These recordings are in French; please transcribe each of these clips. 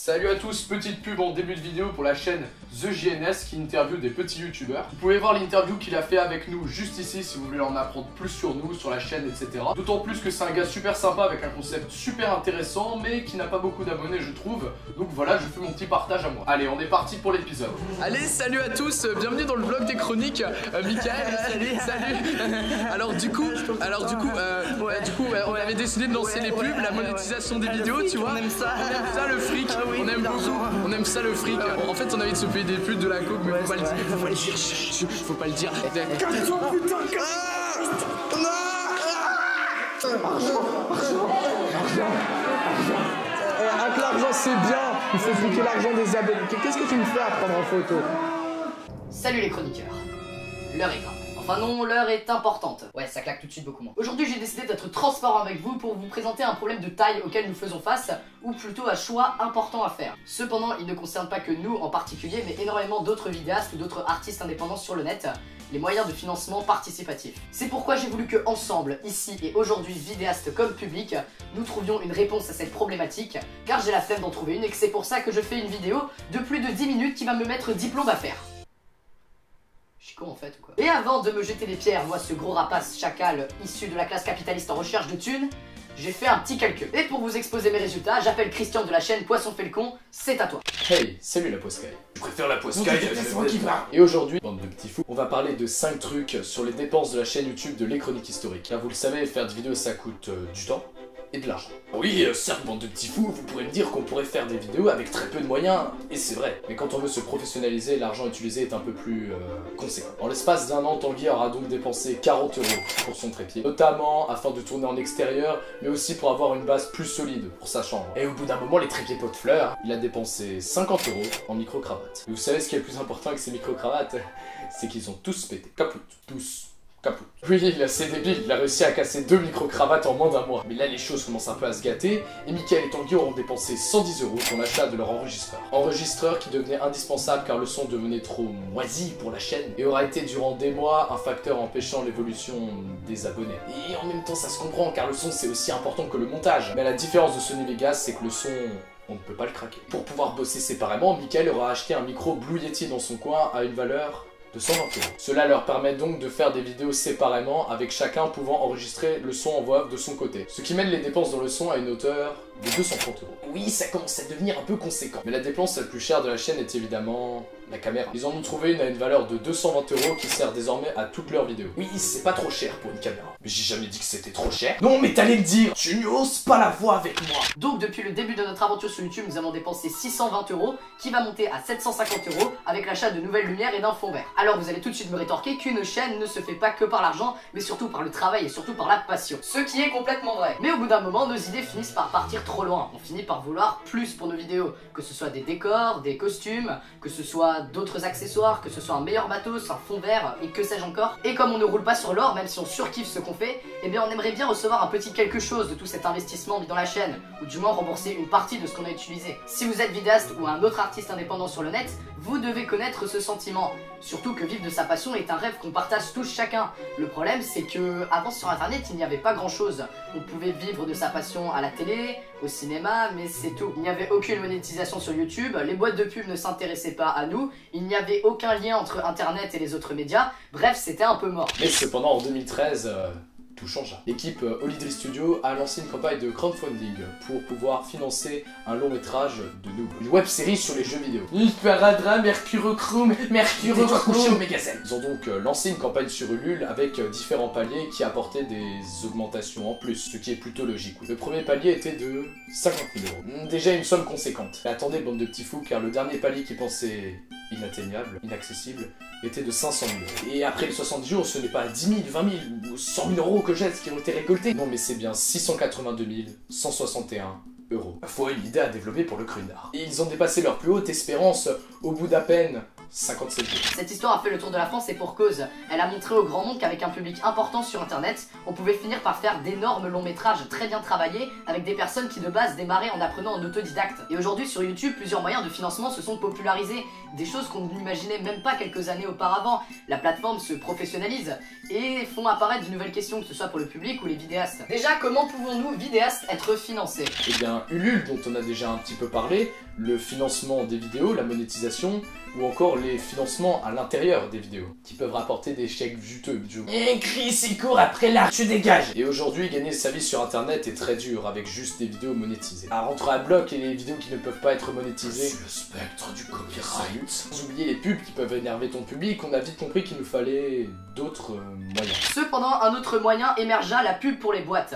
Salut à tous, petite pub en début de vidéo pour la chaîne TheJNS qui interviewe des petits youtubeurs. Vous pouvez voir l'interview qu'il a fait avec nous juste ici si vous voulez en apprendre plus sur nous, sur la chaîne, etc. D'autant plus que c'est un gars super sympa avec un concept super intéressant mais qui n'a pas beaucoup d'abonnés je trouve. Donc voilà, je fais mon petit partage à moi. Allez, on est parti pour l'épisode. Allez, salut à tous, bienvenue dans le vlog des chroniques. Mickaël, salut. Alors du coup, on avait décidé de lancer les pubs, la monétisation des vidéos, tu vois. On aime ça le fric, on aime beaucoup, on aime ça le fric. En fait, on avait de se payer des pubs, de la coke, mais faut pas le dire. Faut pas le dire. Calme-toi, putain, Avec l'argent, c'est bien. Il faut piquer l'argent des abonnés. Qu'est-ce que tu me fais à prendre en photo? Salut les chroniqueurs. L'heure est grave. Enfin non, l'heure est importante. Ouais, ça claque tout de suite beaucoup moins. Aujourd'hui, j'ai décidé d'être transparent avec vous pour vous présenter un problème de taille auquel nous faisons face, ou plutôt un choix important à faire. Cependant, il ne concerne pas que nous en particulier, mais énormément d'autres vidéastes ou d'autres artistes indépendants sur le net, les moyens de financement participatif. C'est pourquoi j'ai voulu que ensemble, ici et aujourd'hui, vidéastes comme public, nous trouvions une réponse à cette problématique, car j'ai la flemme d'en trouver une et que c'est pour ça que je fais une vidéo de plus de 10 minutes qui va me mettre diplôme à faire. Je suis con en fait ou quoi? Et avant de me jeter des pierres, moi ce gros rapace chacal issu de la classe capitaliste en recherche de thunes, j'ai fait un petit calcul. Et pour vous exposer mes résultats, j'appelle Christian de la chaîne Poisson fait le con, c'est à toi. Hey, salut la Poscaille. Je préfère la Poscaille, c'est moi qui parle. Et aujourd'hui, bande de petits fous, on va parler de 5 trucs sur les dépenses de la chaîne YouTube de Les Chroniques Historiques. Car vous le savez, faire des vidéos ça coûte du temps et de l'argent. Oui, certes, bande de petits fous, vous pourrez me dire qu'on pourrait faire des vidéos avec très peu de moyens, et c'est vrai. Mais quand on veut se professionnaliser, l'argent utilisé est un peu plus conséquent. En l'espace d'un an, Tanguy aura donc dépensé 40 € pour son trépied, notamment afin de tourner en extérieur, mais aussi pour avoir une base plus solide pour sa chambre. Et au bout d'un moment, les trépieds pot de fleurs, il a dépensé 50 € en micro-cravates. Et vous savez ce qui est le plus important avec ces micro-cravates? C'est qu'ils ont tous pété. Caput. Tous. Caput. Oui, il est assez débile, il a réussi à casser 2 micro-cravates en moins d'un mois. Mais là, les choses commencent un peu à se gâter, et Mickaël et Tanguy auront dépensé 110 € pour l'achat de leur enregistreur. Enregistreur qui devenait indispensable car le son devenait trop moisi pour la chaîne, et aura été durant des mois un facteur empêchant l'évolution des abonnés. Et en même temps, ça se comprend car le son c'est aussi important que le montage. Mais la différence de Sony Vegas, c'est que le son... on ne peut pas le craquer. Pour pouvoir bosser séparément, Mickaël aura acheté un micro Blue Yeti dans son coin à une valeur de 120 €. Cela leur permet donc de faire des vidéos séparément, avec chacun pouvant enregistrer le son en voix off de son côté. Ce qui mène les dépenses dans le son à une hauteur de 230 €. Oui, ça commence à devenir un peu conséquent. Mais la dépense la plus chère de la chaîne est évidemment la caméra. Ils en ont trouvé une à une valeur de 220 € qui sert désormais à toutes leurs vidéos. Oui, c'est pas trop cher pour une caméra. Mais j'ai jamais dit que c'était trop cher. Non, mais t'allais le dire, tu n'oses pas la voir avec moi. Donc depuis le début de notre aventure sur YouTube, nous avons dépensé 620 € qui va monter à 750 € avec l'achat de nouvelles lumières et d'un fond vert. Alors vous allez tout de suite me rétorquer qu'une chaîne ne se fait pas que par l'argent, mais surtout par le travail et surtout par la passion. Ce qui est complètement vrai. Mais au bout d'un moment, nos idées finissent par partir trop loin. On finit par vouloir plus pour nos vidéos. Que ce soit des décors, des costumes, que ce soit d'autres accessoires, que ce soit un meilleur matos, un fond vert et que sais-je encore. Et comme on ne roule pas sur l'or, même si on surkiffe ce qu'on fait, eh bien on aimerait bien recevoir un petit quelque chose de tout cet investissement mis dans la chaîne, ou du moins rembourser une partie de ce qu'on a utilisé. Si vous êtes vidéaste ou un autre artiste indépendant sur le net, vous devez connaître ce sentiment. Surtout que vivre de sa passion est un rêve qu'on partage tous chacun. Le problème c'est que avant sur internet il n'y avait pas grand chose. On pouvait vivre de sa passion à la télé, au cinéma, mais c'est tout. Il n'y avait aucune monétisation sur YouTube, les boîtes de pub ne s'intéressaient pas à nous, il n'y avait aucun lien entre internet et les autres médias, bref c'était un peu mort. Mais cependant en 2013... tout changea. L'équipe Olydri Studio a lancé une campagne de crowdfunding pour pouvoir financer un long métrage de nous. Une web série sur les jeux vidéo. Paradra, Mercurochrome, couché au Megazelle. Ils ont donc lancé une campagne sur Ulule avec différents paliers qui apportaient des augmentations en plus, ce qui est plutôt logique. Le premier palier était de 50 000 €. Déjà une somme conséquente. Mais attendez bande de petits fous car le dernier palier qui pensait inatteignable, inaccessible, était de 500 000 €. Et après les 70 jours, ce n'est pas 10 000, 20 000 ou 100 000 € que j'ai qui ont été récoltés. Non mais c'est bien 682 161 €. Ma foi, une idée à développer pour le Crunard. Et ils ont dépassé leur plus haute espérance au bout d'à peine 57 jours. Cette histoire a fait le tour de la France et pour cause. Elle a montré au grand monde qu'avec un public important sur internet, on pouvait finir par faire d'énormes longs métrages très bien travaillés avec des personnes qui de base démarraient en apprenant en autodidacte. Et aujourd'hui sur YouTube, plusieurs moyens de financement se sont popularisés, des choses qu'on n'imaginait même pas quelques années auparavant. La plateforme se professionnalise et font apparaître de nouvelles questions, que ce soit pour le public ou les vidéastes. Déjà, comment pouvons-nous, vidéastes, être financés? Eh bien, Ulule, dont on a déjà un petit peu parlé, le financement des vidéos, la monétisation, ou encore les financements à l'intérieur des vidéos, qui peuvent rapporter des chèques juteux. Et Chris, il court après l'art, tu dégages. Et aujourd'hui, gagner sa vie sur internet est très dur avec juste des vidéos monétisées. À rentrer à bloc et les vidéos qui ne peuvent pas être monétisées. C'est le spectre du copyright. Sans oublier les pubs qui peuvent énerver ton public, on a vite compris qu'il nous fallait d'autres moyens. Cependant, un autre moyen émergea, la pub pour les boîtes.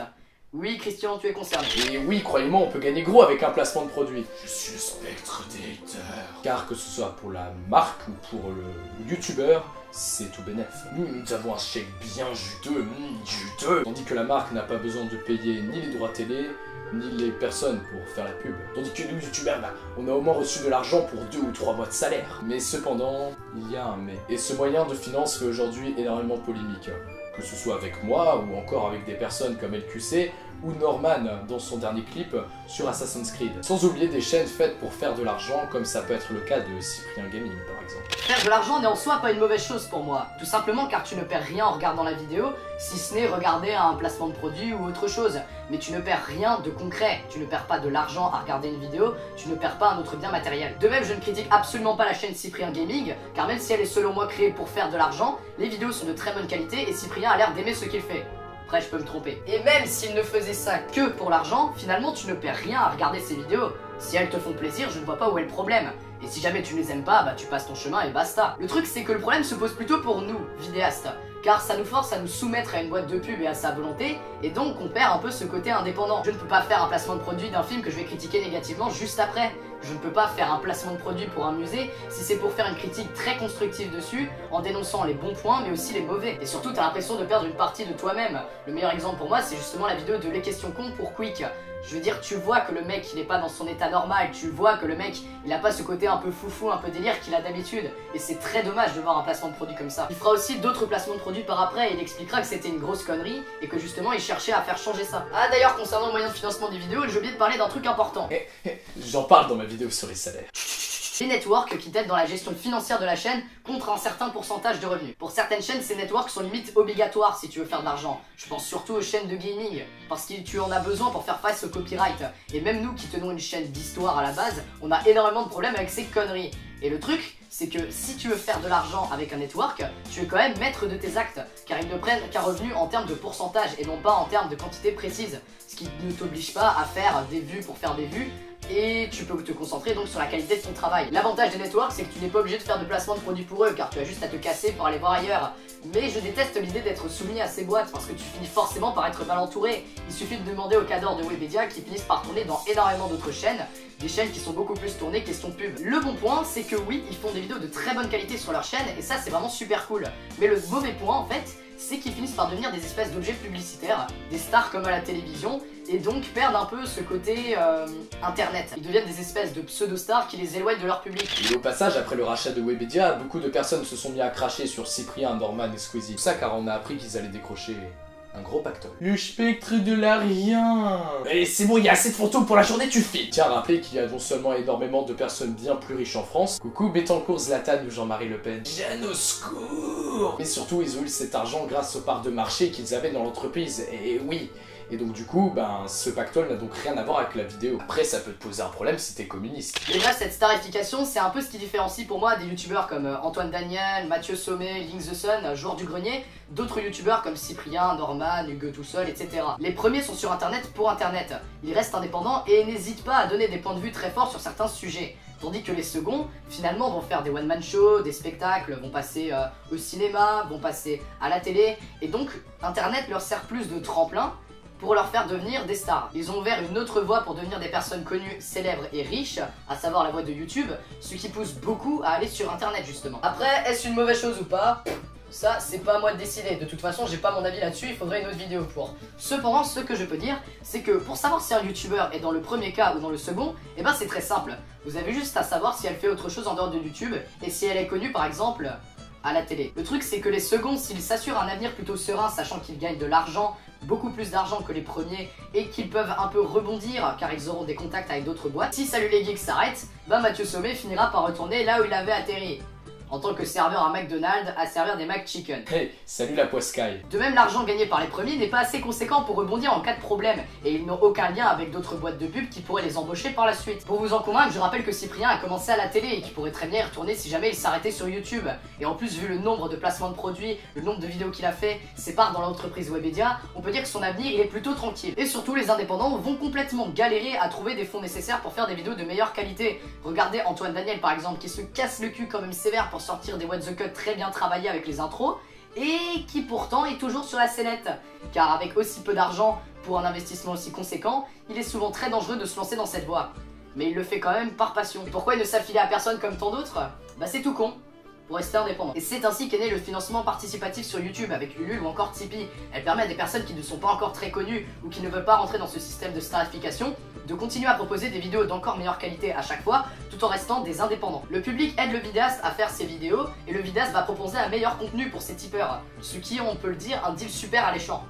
Oui, Christian, tu es concerné. Et oui, croyez-moi, on peut gagner gros avec un placement de produit. Je suis le spectre des haters. Car que ce soit pour la marque ou pour le youtubeur, c'est tout bénef. Nous avons un chèque bien juteux, juteux. Tandis que la marque n'a pas besoin de payer ni les droits télé, ni les personnes pour faire la pub. Tandis que nous, youtubeurs, on a au moins reçu de l'argent pour 2 ou 3 mois de salaire. Mais cependant, il y a un mais. Et ce moyen de finance fait aujourd'hui énormément polémique. Que ce soit avec moi, ou encore avec des personnes comme LQC, ou Norman dans son dernier clip sur Assassin's Creed. Sans oublier des chaînes faites pour faire de l'argent, comme ça peut être le cas de Cyprien Gaming par exemple. Faire de l'argent n'est en soi pas une mauvaise chose pour moi, tout simplement car tu ne perds rien en regardant la vidéo, si ce n'est regarder un placement de produit ou autre chose. Mais tu ne perds rien de concret, tu ne perds pas de l'argent à regarder une vidéo, tu ne perds pas un autre bien matériel. De même, je ne critique absolument pas la chaîne Cyprien Gaming, car même si elle est selon moi créée pour faire de l'argent, les vidéos sont de très bonne qualité et Cyprien a l'air d'aimer ce qu'il fait. Après, je peux me tromper. Et même s'il ne faisait ça que pour l'argent, finalement tu ne perds rien à regarder ces vidéos. Si elles te font plaisir, je ne vois pas où est le problème. Et si jamais tu ne les aimes pas, bah tu passes ton chemin et basta. Le truc c'est que le problème se pose plutôt pour nous, vidéastes. Car ça nous force à nous soumettre à une boîte de pub et à sa volonté, et donc on perd un peu ce côté indépendant. Je ne peux pas faire un placement de produit d'un film que je vais critiquer négativement juste après. Je ne peux pas faire un placement de produit pour un musée si c'est pour faire une critique très constructive dessus, en dénonçant les bons points mais aussi les mauvais. Et surtout t'as l'impression de perdre une partie de toi-même. Le meilleur exemple pour moi c'est justement la vidéo de Les Questions Cons pour Quick. Je veux dire, tu vois que le mec il est pas dans son état normal, tu vois que le mec il a pas ce côté un peu foufou, un peu délire qu'il a d'habitude, et c'est très dommage de voir un placement de produit comme ça. Il fera aussi d'autres placements de produits par après et il expliquera que c'était une grosse connerie et que justement il cherchait à faire changer ça. Ah d'ailleurs concernant le moyen de financement des vidéos, j'ai oublié de parler d'un truc important. J'en parle dans ma vidéo sur les salaires. Les networks qui t'aident dans la gestion financière de la chaîne contre un certain pourcentage de revenus. Pour certaines chaînes, ces networks sont limite obligatoires si tu veux faire de l'argent. Je pense surtout aux chaînes de gaming, parce que tu en as besoin pour faire face au copyright. Et même nous qui tenons une chaîne d'histoire à la base, on a énormément de problèmes avec ces conneries. Et le truc, c'est que si tu veux faire de l'argent avec un network, tu es quand même maître de tes actes, car ils ne prennent qu'un revenu en termes de pourcentage et non pas en termes de quantité précise, ce qui ne t'oblige pas à faire des vues pour faire des vues, et tu peux te concentrer donc sur la qualité de ton travail. L'avantage des networks, c'est que tu n'es pas obligé de faire de placement de produits pour eux, car tu as juste à te casser pour aller voir ailleurs. Mais je déteste l'idée d'être soumis à ces boîtes, parce que tu finis forcément par être mal entouré. Il suffit de demander aux cadors de Webedia qui finissent par tourner dans énormément d'autres chaînes, des chaînes qui sont beaucoup plus tournées question pub. Le bon point, c'est que oui, ils font des vidéos de très bonne qualité sur leur chaîne, et ça c'est vraiment super cool. Mais le mauvais point en fait, c'est qu'ils finissent par devenir des espèces d'objets publicitaires, des stars comme à la télévision, et donc perdent un peu ce côté internet. Ils deviennent des espèces de pseudo-stars qui les éloignent de leur public. Et au passage, après le rachat de Webedia, beaucoup de personnes se sont mis à cracher sur Cyprien, Norman et Squeezie. Tout ça car on a appris qu'ils allaient décrocher un gros pactole. Le spectre de l'arien. Et c'est bon, il y a assez de photos pour la journée, tu files. Tiens à rappeler qu'il y a non seulement énormément de personnes bien plus riches en France, coucou Bettencourt, Zlatan ou Jean-Marie Le Pen, Jeanne au secours. mais surtout ils ont eu cet argent grâce aux parts de marché qu'ils avaient dans l'entreprise, et oui. Et donc du coup, ce pactole n'a donc rien à voir avec la vidéo. Après, ça peut te poser un problème si t'es communiste. Et bref, cette starification, c'est un peu ce qui différencie pour moi des youtubeurs comme Antoine Daniel, Mathieu Sommet, Link the Sun, Joueur du Grenier, d'autres youtubeurs comme Cyprien, Norman, Hugo tout seul, etc. Les premiers sont sur internet pour internet. Ils restent indépendants et n'hésitent pas à donner des points de vue très forts sur certains sujets. Tandis que les seconds, finalement, vont faire des one-man shows, des spectacles, vont passer au cinéma, vont passer à la télé. Et donc, internet leur sert plus de tremplin pour leur faire devenir des stars. Ils ont ouvert une autre voie pour devenir des personnes connues, célèbres et riches, à savoir la voie de YouTube, ce qui pousse beaucoup à aller sur internet justement. Après, est-ce une mauvaise chose ou pas ? Ça, c'est pas à moi de décider. De toute façon, j'ai pas mon avis là-dessus, il faudrait une autre vidéo pour. Cependant, ce que je peux dire, c'est que pour savoir si un youtubeur est dans le premier cas ou dans le second, eh ben c'est très simple. Vous avez juste à savoir si elle fait autre chose en dehors de YouTube, et si elle est connue par exemple à la télé. Le truc c'est que les seconds, s'ils s'assurent un avenir plutôt serein, sachant qu'ils gagnent de l'argent, beaucoup plus d'argent que les premiers, et qu'ils peuvent un peu rebondir car ils auront des contacts avec d'autres boîtes, si Salut les Geeks s'arrête, bah Mathieu Sommet finira par retourner là où il avait atterri. en tant que serveur à McDonald's à servir des McChicken. Hey, salut la poiscaille. De même, l'argent gagné par les premiers n'est pas assez conséquent pour rebondir en cas de problème, et ils n'ont aucun lien avec d'autres boîtes de pub qui pourraient les embaucher par la suite. Pour vous en convaincre, je rappelle que Cyprien a commencé à la télé et qu'il pourrait très bien y retourner si jamais il s'arrêtait sur YouTube. Et en plus, vu le nombre de placements de produits, le nombre de vidéos qu'il a fait, ses parts dans l'entreprise Webedia, on peut dire que son avenir il est plutôt tranquille. Et surtout, les indépendants vont complètement galérer à trouver des fonds nécessaires pour faire des vidéos de meilleure qualité. Regardez Antoine Daniel par exemple, qui se casse le cul quand même sévère pour sortir des what the cut très bien travaillés avec les intros, et qui pourtant est toujours sur la sellette. Car avec aussi peu d'argent pour un investissement aussi conséquent, il est souvent très dangereux de se lancer dans cette voie. Mais il le fait quand même par passion. Pourquoi il ne s'affilie à personne comme tant d'autres? Bah c'est tout con. Pour rester indépendant. Et c'est ainsi qu'est né le financement participatif sur YouTube avec Ulule ou encore Tipeee. Elle permet à des personnes qui ne sont pas encore très connues ou qui ne veulent pas rentrer dans ce système de starification de continuer à proposer des vidéos d'encore meilleure qualité à chaque fois tout en restant des indépendants. Le public aide le vidéaste à faire ses vidéos et le vidéaste va proposer un meilleur contenu pour ses tipeurs, ce qui est, on peut le dire, un deal super alléchant.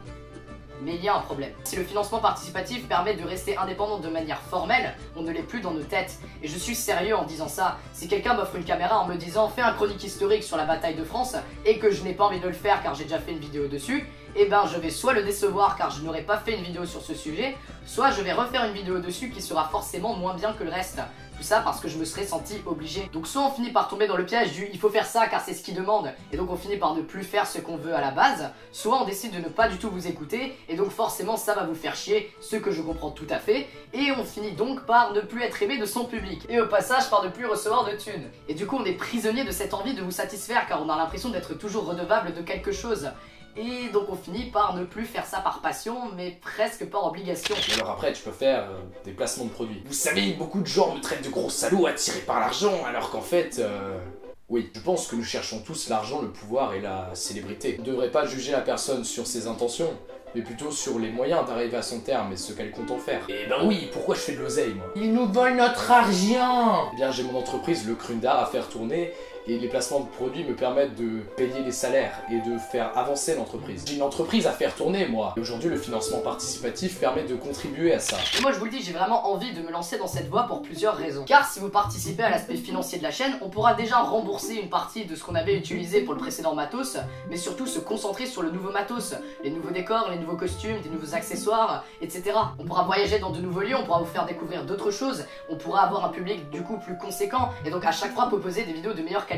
Mais il y a un problème. Si le financement participatif permet de rester indépendant de manière formelle, on ne l'est plus dans nos têtes. Et je suis sérieux en disant ça. Si quelqu'un m'offre une caméra en me disant fais un chronique historique sur la bataille de France et que je n'ai pas envie de le faire car j'ai déjà fait une vidéo dessus, et ben je vais soit le décevoir car je n'aurais pas fait une vidéo sur ce sujet, soit je vais refaire une vidéo dessus qui sera forcément moins bien que le reste. Tout ça parce que je me serais senti obligé. Donc soit on finit par tomber dans le piège du il faut faire ça car c'est ce qu'ils demandent et donc on finit par ne plus faire ce qu'on veut à la base, soit on décide de ne pas du tout vous écouter et donc forcément ça va vous faire chier, ce que je comprends tout à fait, et on finit donc par ne plus être aimé de son public et au passage par ne plus recevoir de thunes. Et du coup on est prisonnier de cette envie de vous satisfaire car on a l'impression d'être toujours redevable de quelque chose. Et donc on finit par ne plus faire ça par passion, mais presque par obligation. Et alors après, tu peux faire des placements de produits. Vous savez, beaucoup de gens me traitent de gros salauds attirés par l'argent, alors qu'en fait... Oui, je pense que nous cherchons tous l'argent, le pouvoir et la célébrité. On ne devrait pas juger la personne sur ses intentions, mais plutôt sur les moyens d'arriver à son terme et ce qu'elle compte en faire. Et ben oui, pourquoi je fais de l'oseille, moi? Ils nous volent notre argent! Eh bien, j'ai mon entreprise, le Crundar, à faire tourner, et les placements de produits me permettent de payer les salaires et de faire avancer l'entreprise. J'ai une entreprise à faire tourner, moi. Et aujourd'hui, le financement participatif permet de contribuer à ça. Et moi, je vous le dis, j'ai vraiment envie de me lancer dans cette voie pour plusieurs raisons. Car si vous participez à l'aspect financier de la chaîne, on pourra déjà rembourser une partie de ce qu'on avait utilisé pour le précédent matos, mais surtout se concentrer sur le nouveau matos, les nouveaux décors, les nouveaux costumes, des nouveaux accessoires, etc. On pourra voyager dans de nouveaux lieux, on pourra vous faire découvrir d'autres choses, on pourra avoir un public du coup plus conséquent, et donc à chaque fois proposer des vidéos de meilleure qualité.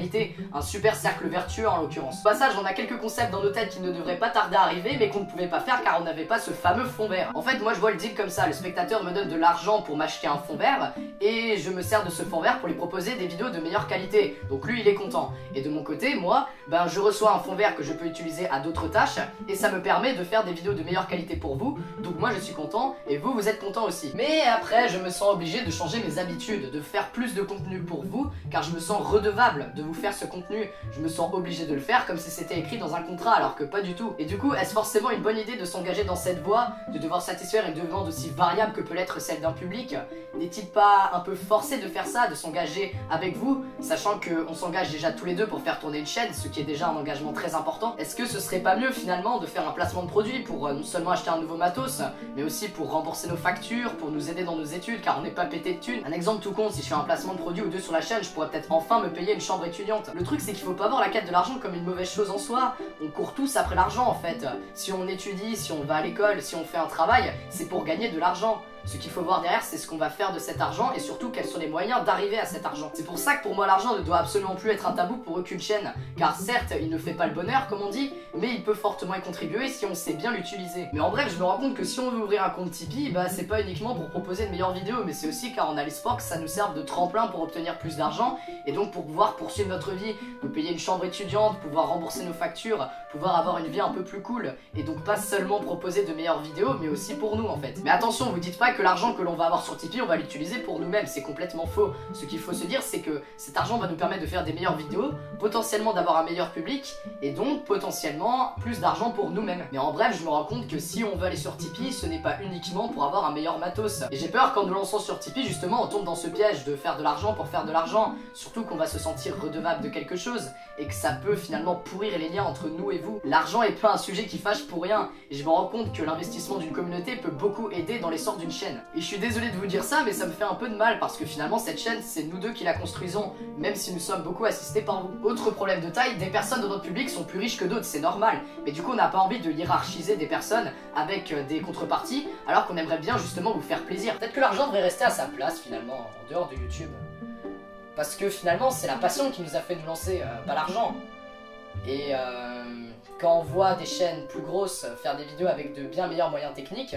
Un super cercle vertueux en l'occurrence. Au passage, on a quelques concepts dans nos têtes qui ne devraient pas tarder à arriver, mais qu'on ne pouvait pas faire car on n'avait pas ce fameux fond vert. En fait, moi je vois le deal comme ça, le spectateur me donne de l'argent pour m'acheter un fond vert, et je me sers de ce fond vert pour lui proposer des vidéos de meilleure qualité. Donc lui il est content. Et de mon côté, moi, ben je reçois un fond vert que je peux utiliser à d'autres tâches, et ça me permet de faire des vidéos de meilleure qualité pour vous, donc moi je suis content, et vous, vous êtes content aussi. Mais après, je me sens obligé de changer mes habitudes, de faire plus de contenu pour vous, car je me sens redevable de vous faire ce contenu, je me sens obligé de le faire comme si c'était écrit dans un contrat alors que pas du tout. Et du coup, est-ce forcément une bonne idée de s'engager dans cette voie, de devoir satisfaire une demande aussi variable que peut l'être celle d'un public? N'est-il pas un peu forcé de faire ça, de s'engager avec vous, sachant qu'on s'engage déjà tous les deux pour faire tourner une chaîne, ce qui est déjà un engagement très important? Est-ce que ce serait pas mieux finalement de faire un placement de produit pour non seulement acheter un nouveau matos, mais aussi pour rembourser nos factures, pour nous aider dans nos études car on n'est pas pété de thunes? Un exemple tout con, si je fais un placement de produit ou deux sur la chaîne, je pourrais peut-être enfin me payer une chambre étudiante. Le truc c'est qu'il faut pas voir la quête de l'argent comme une mauvaise chose en soi, on court tous après l'argent en fait. Si on étudie, si on va à l'école, si on fait un travail, c'est pour gagner de l'argent. Ce qu'il faut voir derrière, c'est ce qu'on va faire de cet argent et surtout quels sont les moyens d'arriver à cet argent. C'est pour ça que pour moi l'argent ne doit absolument plus être un tabou pour aucune chaîne, car certes il ne fait pas le bonheur comme on dit, mais il peut fortement y contribuer si on sait bien l'utiliser. Mais en bref, je me rends compte que si on veut ouvrir un compte Tipeee, bah c'est pas uniquement pour proposer de meilleures vidéos, mais c'est aussi car on a l'espoir que ça nous serve de tremplin pour obtenir plus d'argent et donc pour pouvoir poursuivre notre vie, nous payer une chambre étudiante, pouvoir rembourser nos factures, pouvoir avoir une vie un peu plus cool et donc pas seulement proposer de meilleures vidéos, mais aussi pour nous en fait. Mais attention, vous dites pas que l'argent que l'on va avoir sur Tipeee, on va l'utiliser pour nous-mêmes, c'est complètement faux. Ce qu'il faut se dire, c'est que cet argent va nous permettre de faire des meilleures vidéos, potentiellement d'avoir un meilleur public, et donc potentiellement plus d'argent pour nous-mêmes. Mais en bref, je me rends compte que si on veut aller sur Tipeee, ce n'est pas uniquement pour avoir un meilleur matos. Et j'ai peur qu'en nous lançant sur Tipeee, justement, on tombe dans ce piège de faire de l'argent pour faire de l'argent, surtout qu'on va se sentir redevable de quelque chose, et que ça peut finalement pourrir les liens entre nous et vous. L'argent est pas un sujet qui fâche pour rien, et je me rends compte que l'investissement d'une communauté peut beaucoup aider dans l'essor d'une chaîne chaîne. Et je suis désolé de vous dire ça, mais ça me fait un peu de mal parce que finalement cette chaîne, c'est nous deux qui la construisons, même si nous sommes beaucoup assistés par vous. Autre problème de taille, des personnes de notre public sont plus riches que d'autres, c'est normal. Mais du coup, on n'a pas envie de hiérarchiser des personnes avec des contreparties, alors qu'on aimerait bien justement vous faire plaisir. Peut-être que l'argent devrait rester à sa place finalement, en dehors de YouTube. Parce que finalement, c'est la passion qui nous a fait nous lancer, pas l'argent. Et quand on voit des chaînes plus grosses faire des vidéos avec de bien meilleurs moyens techniques,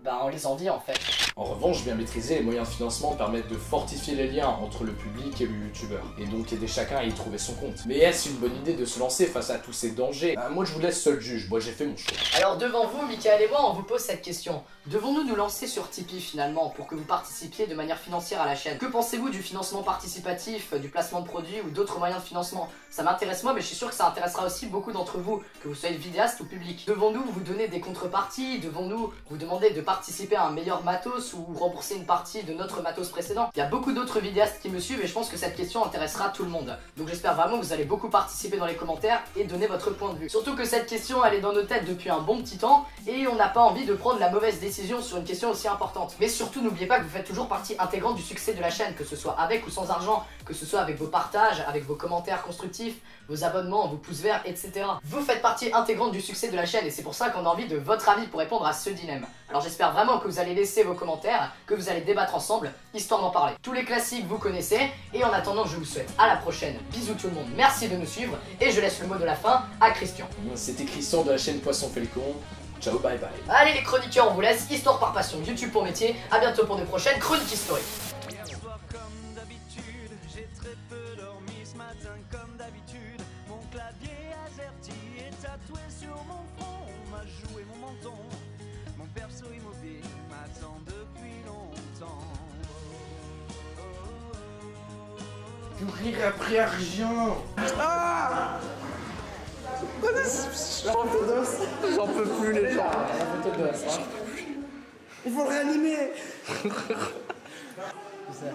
bah on les envie en fait. En revanche, bien maîtriser les moyens de financement permettent de fortifier les liens entre le public et le youtubeur, et donc aider chacun à y trouver son compte. Mais est-ce une bonne idée de se lancer face à tous ces dangers? Moi je vous laisse seul juge, moi j'ai fait mon choix. Alors devant vous, Michael et moi, on vous pose cette question. Devons-nous nous lancer sur Tipeee finalement pour que vous participiez de manière financière à la chaîne? Que pensez-vous du financement participatif, du placement de produits ou d'autres moyens de financement? Ça m'intéresse moi, mais je suis sûr que ça intéressera aussi beaucoup d'entre vous, que vous soyez vidéaste ou public. Devons-nous vous donner des contreparties? Devons-nous vous demander de participer à un meilleur matos ou rembourser une partie de notre matos précédent? Il y a beaucoup d'autres vidéastes qui me suivent et je pense que cette question intéressera tout le monde. Donc j'espère vraiment que vous allez beaucoup participer dans les commentaires et donner votre point de vue. Surtout que cette question elle est dans nos têtes depuis un bon petit temps et on n'a pas envie de prendre la mauvaise décision sur une question aussi importante. Mais surtout n'oubliez pas que vous faites toujours partie intégrante du succès de la chaîne, que ce soit avec ou sans argent, que ce soit avec vos partages, avec vos commentaires constructifs, vos abonnements, vos pouces verts, etc. Vous faites partie intégrante du succès de la chaîne et c'est pour ça qu'on a envie de votre avis pour répondre à ce dilemme. Alors j'espère vraiment que vous allez laisser vos commentaires, que vous allez débattre ensemble, histoire d'en parler. Tous les classiques vous connaissez, et en attendant je vous souhaite à la prochaine. Bisous tout le monde, merci de nous suivre, et je laisse le mot de la fin à Christian. C'était Christian de la chaîne Poisson Félicon. Ciao, bye bye. Allez les chroniqueurs, on vous laisse, histoire par passion, YouTube pour métier, à bientôt pour de prochaines chroniques historiques. Hier soir comme d'habitude, j'ai très peu dormi ce matin comme d'habitude. Mon clavier AZERTY est tatoué sur mon front, on m'a joué mon menton. Mon perso immobile m'attend depuis longtemps. Courir après argent. Ah, J'en peux plus les gens. il faut le réanimer. Ça.